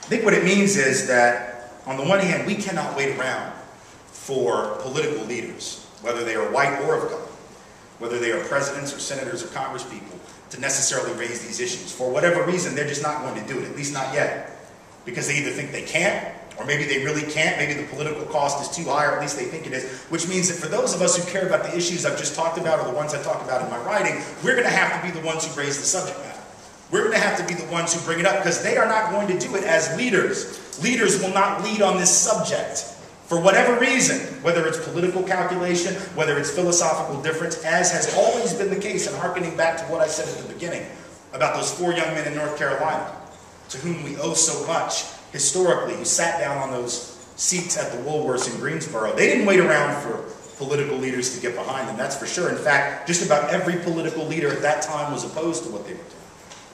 I think what it means is that, on the one hand, we cannot wait around for political leaders, whether they are white or of color, whether they are presidents or senators or congresspeople, to necessarily raise these issues. For whatever reason, they're just not going to do it, at least not yet. Because they either think they can't, or maybe they really can't, maybe the political cost is too high, or at least they think it is, which means that for those of us who care about the issues I've just talked about, or the ones I talk about in my writing, we're going to have to be the ones who raise the subject matter. We're going to have to be the ones who bring it up, because they are not going to do it as leaders. Leaders will not lead on this subject. For whatever reason, whether it's political calculation, whether it's philosophical difference, as has always been the case, and hearkening back to what I said at the beginning about those 4 young men in North Carolina, to whom we owe so much historically, who sat down on those seats at the Woolworths in Greensboro. They didn't wait around for political leaders to get behind them, that's for sure. In fact, just about every political leader at that time was opposed to what they were doing.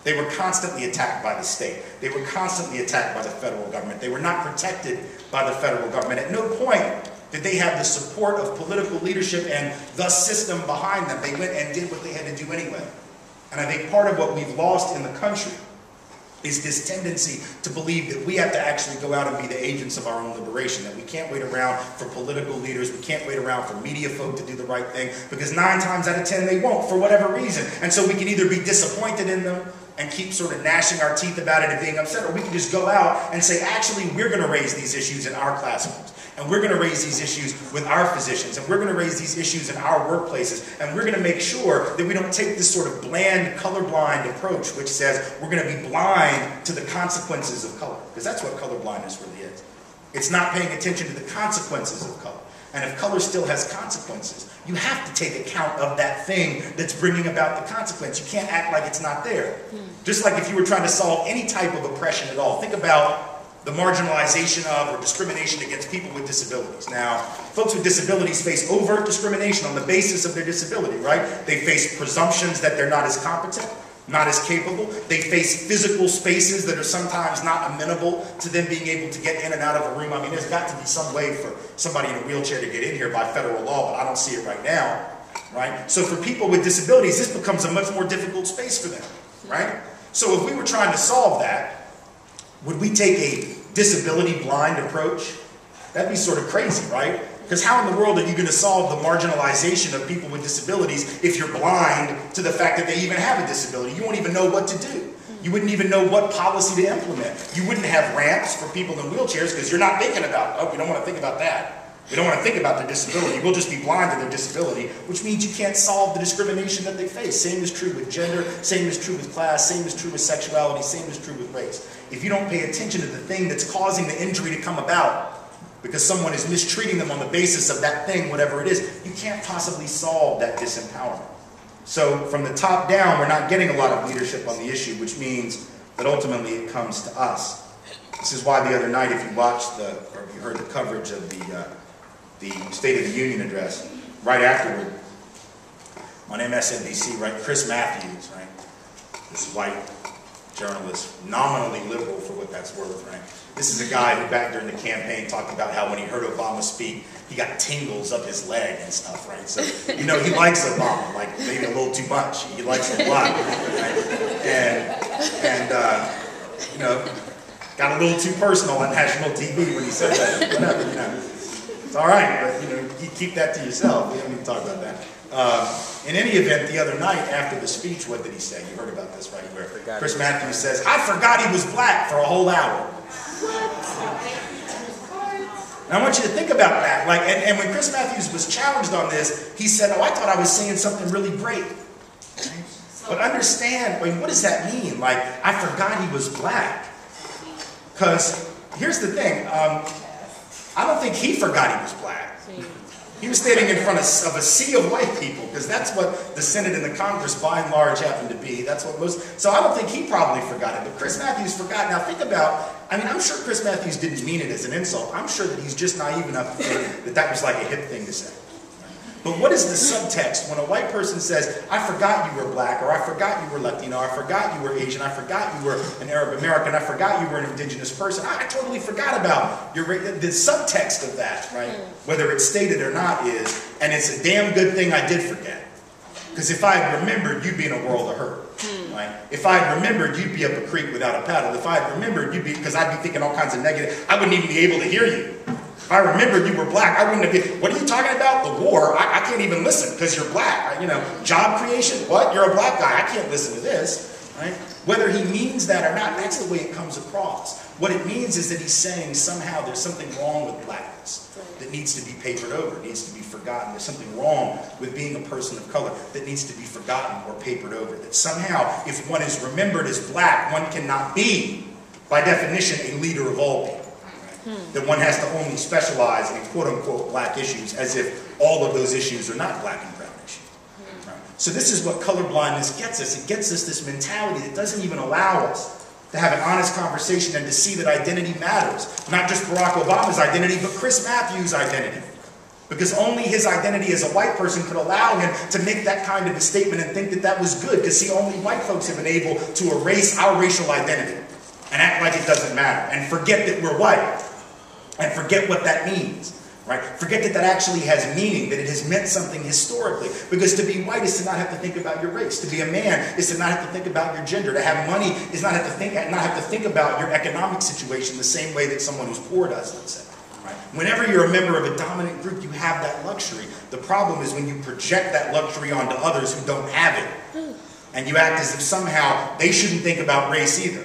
They were constantly attacked by the state. They were constantly attacked by the federal government. They were not protected by the federal government. At no point did they have the support of political leadership and the system behind them. They went and did what they had to do anyway. And I think part of what we've lost in the country is this tendency to believe that we have to actually go out and be the agents of our own liberation, that we can't wait around for political leaders, we can't wait around for media folk to do the right thing, because 9 times out of 10 they won't, for whatever reason. And so we can either be disappointed in them and keep sort of gnashing our teeth about it and being upset, or we can just go out and say, actually, we're going to raise these issues in our classrooms, and we're going to raise these issues with our physicians, and we're going to raise these issues in our workplaces, and we're going to make sure that we don't take this sort of bland, colorblind approach, which says we're going to be blind to the consequences of color, because that's what colorblindness really is. It's not paying attention to the consequences of color. And if color still has consequences, you have to take account of that thing that's bringing about the consequence. You can't act like it's not there. Just like if you were trying to solve any type of oppression at all. Think about the marginalization of or discrimination against people with disabilities. Now, folks with disabilities face overt discrimination on the basis of their disability, right? They face presumptions that they're not as competent, not as capable. They face physical spaces that are sometimes not amenable to them being able to get in and out of a room. I mean, there's got to be some way for somebody in a wheelchair to get in here by federal law, but I don't see it right now, right? So for people with disabilities, this becomes a much more difficult space for them, right? So if we were trying to solve that, would we take a disability blind approach? That'd be sort of crazy, right? Because how in the world are you going to solve the marginalization of people with disabilities if you're blind to the fact that they even have a disability? You won't even know what to do. You wouldn't even know what policy to implement. You wouldn't have ramps for people in wheelchairs because you're not thinking about, oh, we don't want to think about that. We don't want to think about their disability. We'll just be blind to their disability, which means you can't solve the discrimination that they face. Same is true with gender, same is true with class, same is true with sexuality, same is true with race. If you don't pay attention to the thing that's causing the injury to come about, because someone is mistreating them on the basis of that thing, whatever it is, you can't possibly solve that disempowerment. So from the top down, we're not getting a lot of leadership on the issue, which means that ultimately it comes to us. This is why the other night, if you watched or you heard the coverage of the State of the Union address, right afterward, on MSNBC, right, Chris Matthews, right, this white journalist, nominally liberal for what that's worth, right? This is a guy who back during the campaign talked about how when he heard Obama speak, he got tingles up his leg and stuff, right? So, you know, he likes Obama, like maybe a little too much. He likes him a lot, right? And you know, got a little too personal on national TV when he said that. Whatever, you know. It's all right, but, you know, you keep that to yourself. We don't need to talk about that. In any event, the other night after the speech, what did he say? You heard about this, right? Where Chris Matthews says, I forgot he was black for a whole hour. And I want you to think about that. Like, and when Chris Matthews was challenged on this, he said, oh, I thought I was saying something really great. But understand, I mean, what does that mean? Like, I forgot he was black. Because here's the thing. I don't think he forgot he was black. He was standing in front of a sea of white people, because that's what the Senate and the Congress, by and large, happen to be. That's what most. So I don't think he probably forgot it, but Chris Matthews forgot. Now think about. I mean, I'm sure Chris Matthews didn't mean it as an insult. I'm sure that he's just naive enough to think that that was like a hip thing to say. But what is the subtext when a white person says, I forgot you were black, or I forgot you were Latino, I forgot you were Asian, I forgot you were an Arab American, I forgot you were an indigenous person. I totally forgot about your race. The subtext of that, right, whether it's stated or not, is, and it's a damn good thing I did forget. Because if I had remembered, you'd be in a world of hurt. Right? right? If I had remembered, you'd be up a creek without a paddle. If I had remembered, you'd be, because I'd be thinking all kinds of negative, I wouldn't even be able to hear you. If I remembered you were black, I wouldn't have been, what are you talking about? The war? I can't even listen because you're black. You know, job creation? What? You're a black guy. I can't listen to this, right? Whether he means that or not, that's the way it comes across. What it means is that he's saying somehow there's something wrong with blackness that needs to be papered over, needs to be forgotten. There's something wrong with being a person of color that needs to be forgotten or papered over. That somehow, if one is remembered as black, one cannot be, by definition, a leader of all people. Right? That one has to only specialize in quote-unquote black issues, as if all of those issues are not black and brown issues. Right? So this is what colorblindness gets us. It gets us this mentality that doesn't even allow us to have an honest conversation and to see that identity matters. Not just Barack Obama's identity, but Chris Matthews' identity. Because only his identity as a white person could allow him to make that kind of a statement and think that that was good. Because see, only white folks have been able to erase our racial identity and act like it doesn't matter. And forget that we're white. And forget what that means. Right? Forget that that actually has meaning, that it has meant something historically. Because to be white is to not have to think about your race. To be a man is to not have to think about your gender. To have money is not have to think about your economic situation the same way that someone who's poor does, let's say. Right? Whenever you're a member of a dominant group, you have that luxury. The problem is when you project that luxury onto others who don't have it. And you act as if somehow they shouldn't think about race either.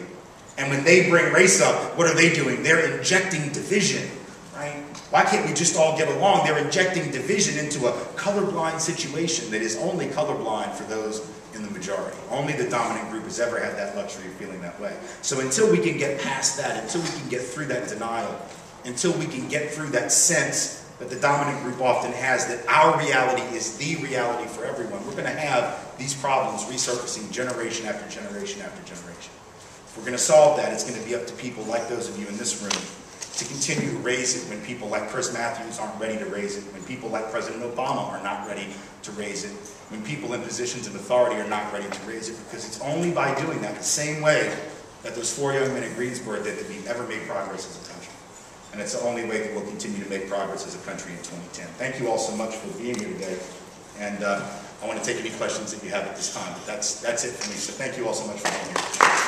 And when they bring race up, what are they doing? They're injecting division. Right? Why can't we just all get along? They're injecting division into a colorblind situation that is only colorblind for those in the majority. Only the dominant group has ever had that luxury of feeling that way. So until we can get past that, until we can get through that denial, until we can get through that sense that the dominant group often has that our reality is the reality for everyone, we're going to have these problems resurfacing generation after generation after generation. If we're going to solve that, it's going to be up to people like those of you in this room to continue to raise it when people like Chris Matthews aren't ready to raise it, when people like President Obama are not ready to raise it, when people in positions of authority are not ready to raise it, because it's only by doing that, the same way that those 4 young men in Greensboro did, that we've ever made progress as a country. And it's the only way that we'll continue to make progress as a country in 2010. Thank you all so much for being here today. And I want to take any questions that you have at this time, but that's it for me. So thank you all so much for being here.